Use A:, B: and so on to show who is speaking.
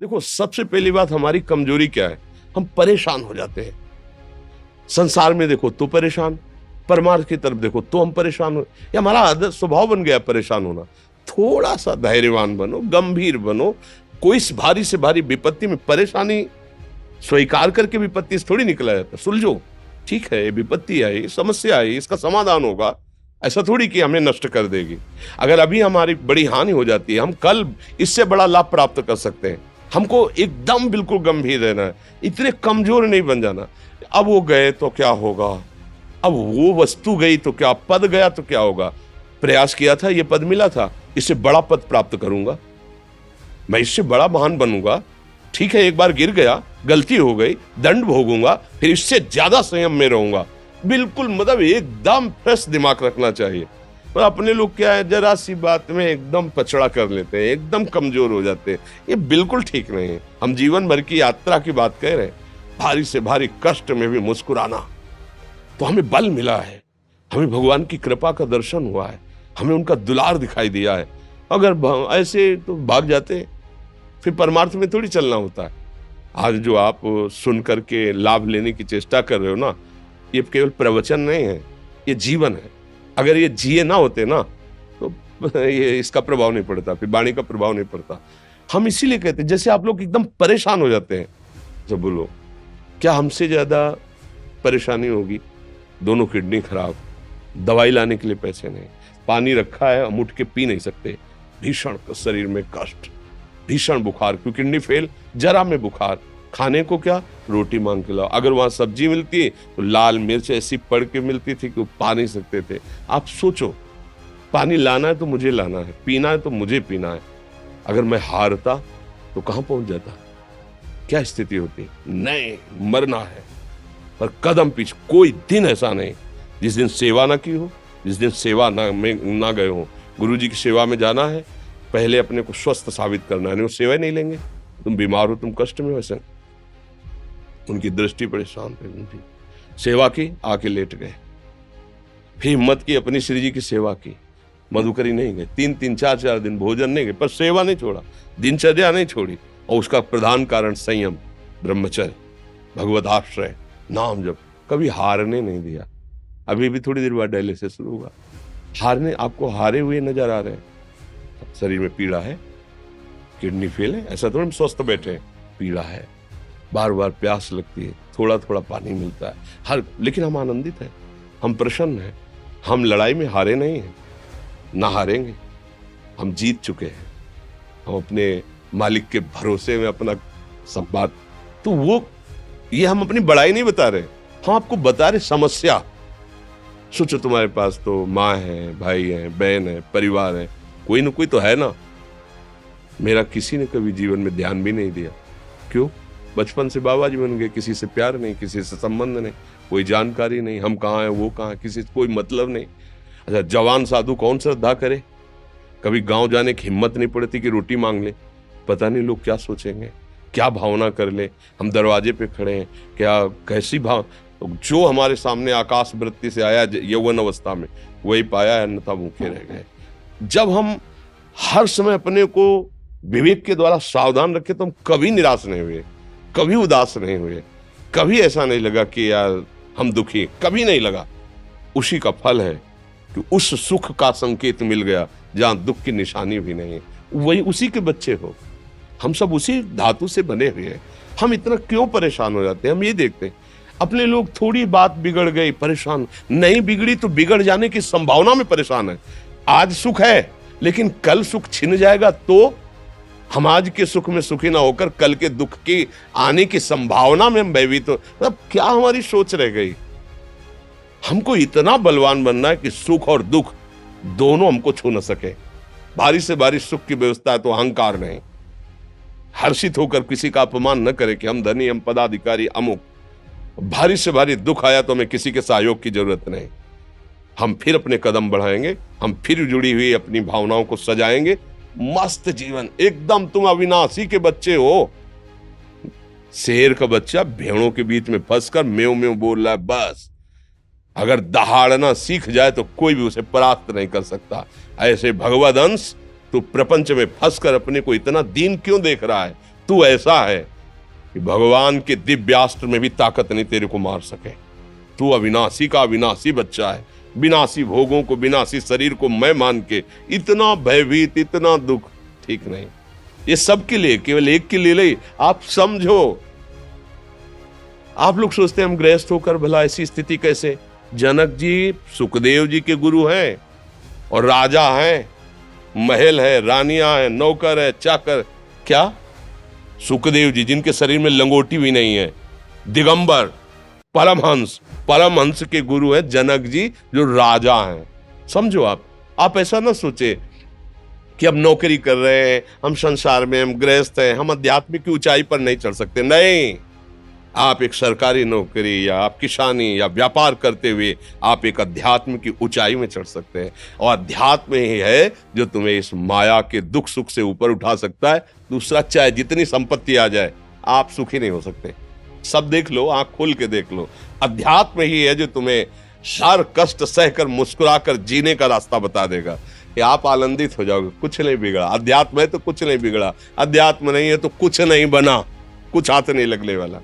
A: देखो, सबसे पहली बात हमारी कमजोरी क्या है? हम परेशान हो जाते हैं। संसार में देखो तो परेशान, परमार्थ की तरफ देखो तो हम परेशान हो। ये हमारा आदत स्वभाव बन गया परेशान होना। थोड़ा सा धैर्यवान बनो, गंभीर बनो। कोई इस भारी से भारी विपत्ति में परेशानी स्वीकार करके विपत्ति से थोड़ी निकला जाता। सुलझो, ठीक है, ये विपत्ति आई, समस्या आई, इसका समाधान होगा। ऐसा थोड़ी कि हमें नष्ट कर देगी। अगर अभी हमारी बड़ी हानि हो जाती है, हम कल इससे बड़ा लाभ प्राप्त कर सकते हैं। हमको एकदम बिल्कुल गंभीर रहना है, इतने कमजोर नहीं बन जाना। अब वो गए तो क्या होगा, अब वो वस्तु गई तो क्या, पद गया तो क्या होगा। प्रयास किया था, ये पद मिला था, इससे बड़ा पद प्राप्त करूंगा, मैं इससे बड़ा महान बनूंगा। ठीक है, एक बार गिर गया, गलती हो गई, दंड भोगूंगा, फिर इससे ज्यादा संयम में रहूंगा। बिल्कुल मतलब एकदम फ्रेश दिमाग रखना चाहिए। पर अपने लोग क्या है, जरा सी बात में एकदम पचड़ा कर लेते हैं, एकदम कमजोर हो जाते हैं। ये बिल्कुल ठीक नहीं है। हम जीवन भर की यात्रा की बात कह रहे हैं, भारी से भारी कष्ट में भी मुस्कुराना, तो हमें बल मिला है, हमें भगवान की कृपा का दर्शन हुआ है, हमें उनका दुलार दिखाई दिया है। अगर ऐसे तो भाग जाते, फिर परमार्थ में थोड़ी चलना होता है। आज जो आप सुन करके लाभ लेने की चेष्टा कर रहे हो ना, ये केवल प्रवचन नहीं है, ये जीवन है। अगर ये जिए ना होते ना, तो ये इसका प्रभाव नहीं पड़ता, फिर वाणी का प्रभाव नहीं पड़ता। हम इसीलिए कहते हैं, जैसे आप लोग एकदम परेशान हो जाते हैं जब बोलो, क्या हमसे ज्यादा परेशानी होगी? दोनों किडनी खराब, दवाई लाने के लिए पैसे नहीं, पानी रखा है हम उठ के पी नहीं सकते, भीषण शरीर में कष्ट, भीषण बुखार, क्योंकि किडनी फेल, जरा में बुखार, खाने को क्या, रोटी मांग के लाओ। अगर वहां सब्जी मिलती है तो लाल मिर्च ऐसी पड़ के मिलती थी कि वो पा नहीं सकते थे। आप सोचो, पानी लाना है तो मुझे लाना है, पीना है तो मुझे पीना है। अगर मैं हारता तो कहां पहुंच जाता, क्या स्थिति होती? नहीं, मरना है, पर कदम पीछे। कोई दिन ऐसा नहीं जिस दिन सेवा ना की हो, जिस दिन सेवा ना गए हो। गुरु जी की सेवा में जाना है, पहले अपने को स्वस्थ साबित करना है, नहीं वो सेवा नहीं लेंगे। तुम बीमार हो, तुम कष्ट में हो, ऐसे उनकी दृष्टि परेशान थे, उनकी सेवा की, आके लेट गए। फिर हिम्मत की, अपनी श्री जी की सेवा की, मधुकरी नहीं गए, 3-3 4-4 दिन भोजन नहीं गए, पर सेवा नहीं छोड़ा, दिनचर्या नहीं छोड़ी। और उसका प्रधान कारण संयम, ब्रह्मचर्य, भगवत आश्रय, नाम जप, कभी हारने नहीं दिया। अभी भी थोड़ी देर बाद डायलिसिस शुरू होगा, हारने, आपको हारे हुए नजर आ रहे हैं। शरीर में पीड़ा है, किडनी फेल है, ऐसा तो हम स्वस्थ बैठे हैं, पीड़ा है, बार बार प्यास लगती है, थोड़ा थोड़ा पानी मिलता है, लेकिन हम आनंदित हैं, हम प्रसन्न हैं। हम लड़ाई में हारे नहीं हैं, ना हारेंगे, हम जीत चुके हैं। हम अपने मालिक के भरोसे में अपना संवाद, तो वो ये हम अपनी बड़ाई नहीं बता रहे, हम आपको बता रहे समस्या। सोचो, तुम्हारे पास तो माँ है, भाई है, बहन है, परिवार है, कोई ना कोई तो है ना। मेरा किसी ने कभी जीवन में ध्यान भी नहीं दिया। क्यों? बचपन से बाबा जी बन गए, किसी से प्यार नहीं, किसी से संबंध नहीं, कोई जानकारी नहीं, हम कहाँ हैं, वो कहाँ है, किसी से कोई मतलब नहीं। अच्छा, जवान साधु कौन श्रद्धा करे? कभी गांव जाने की हिम्मत नहीं पड़ती कि रोटी मांग ले, पता नहीं लोग क्या सोचेंगे, क्या भावना कर ले। हम दरवाजे पे खड़े हैं, क्या कैसी भाव, जो हमारे सामने आकाश वृत्ति से आया यौवन अवस्था में, वही पाया, अन्यथा भूखे रह गए। जब हम हर समय अपने को विवेक के द्वारा सावधान रखे, तो हम कभी निराश नहीं हुए, कभी उदास नहीं हुए, कभी ऐसा नहीं लगा कि यार हम दुखी, कभी नहीं लगा। उसी का फल है कि उस सुख का संकेत मिल गया जहां दुख की निशानी भी नहीं है। वही उसी के बच्चे हो, हम सब उसी धातु से बने हुए हैं। हम इतना क्यों परेशान हो जाते हैं? हम ये देखते हैं, अपने लोग थोड़ी बात बिगड़ गई परेशान, नहीं बिगड़ी तो बिगड़ जाने की संभावना में परेशान है। आज सुख है, लेकिन कल सुख छिन जाएगा, तो हम आज के सुख में सुखी ना होकर कल के दुख की आने की संभावना में हम भयभीत हो। मतलब क्या हमारी सोच रह गई? हमको इतना बलवान बनना है कि सुख और दुख दोनों हमको छू न सके। भारी से भारी सुख की व्यवस्था है तो अहंकार नहीं, हर्षित होकर किसी का अपमान न करे कि हम धनी, हम पदाधिकारी, अमुक। भारी से भारी दुख आया तो हमें किसी के सहयोग की जरूरत नहीं, हम फिर अपने कदम बढ़ाएंगे, हम फिर जुड़ी हुई अपनी भावनाओं को सजाएंगे। मस्त जीवन, एकदम तुम अविनाशी के बच्चे हो। शेर का बच्चा भेड़ों के बीच में फंसकर म्यों म्यों बोल रहा है, बस अगर दहाड़ना सीख जाए तो कोई भी उसे परास्त नहीं कर सकता। ऐसे भगवद अंश, तू प्रपंच में फंसकर अपने को इतना दीन क्यों देख रहा है? तू ऐसा है कि भगवान के दिव्यास्त्र में भी ताकत नहीं तेरे को मार सके। तू अविनाशी का अविनाशी बच्चा है। विनाशी भोगों को, विनाशी शरीर को मैं मान के इतना भयभीत, इतना दुख ठीक नहीं। ये सबके लिए, केवल एक के लिए नहीं। आप समझो, आप लोग सोचते हैं हम गृहस्थ होकर भला ऐसी स्थिति कैसे। जनक जी सुखदेव जी के गुरु हैं और राजा हैं, महल है, रानियां हैं, नौकर है, चाकर। क्या सुखदेव जी जिनके शरीर में लंगोटी भी नहीं है, दिगंबर, परमहंस के गुरु हैं जनक जी जो राजा हैं। समझो, आप ऐसा ना सोचे कि हम नौकरी कर रहे हैं, हम संसार में, हम गृहस्थ हैं, हम आध्यात्मिक की ऊंचाई पर नहीं चढ़ सकते। नहीं, आप एक सरकारी नौकरी या आप किसानी या व्यापार करते हुए आप एक अध्यात्म की ऊंचाई में चढ़ सकते हैं। और अध्यात्म ही है जो तुम्हें इस माया के दुख सुख से ऊपर उठा सकता है। दूसरा, चाहे जितनी संपत्ति आ जाए, आप सुखी नहीं हो सकते। सब देख लो, आंख खोल के देख लो। अध्यात्म ही है जो तुम्हें हर कष्ट सहकर मुस्कुराकर जीने का रास्ता बता देगा कि आप आनंदित हो जाओगे। कुछ नहीं बिगड़ा। अध्यात्म है तो कुछ नहीं बिगड़ा, अध्यात्म नहीं है तो कुछ नहीं बना, कुछ हाथ नहीं लगने वाला।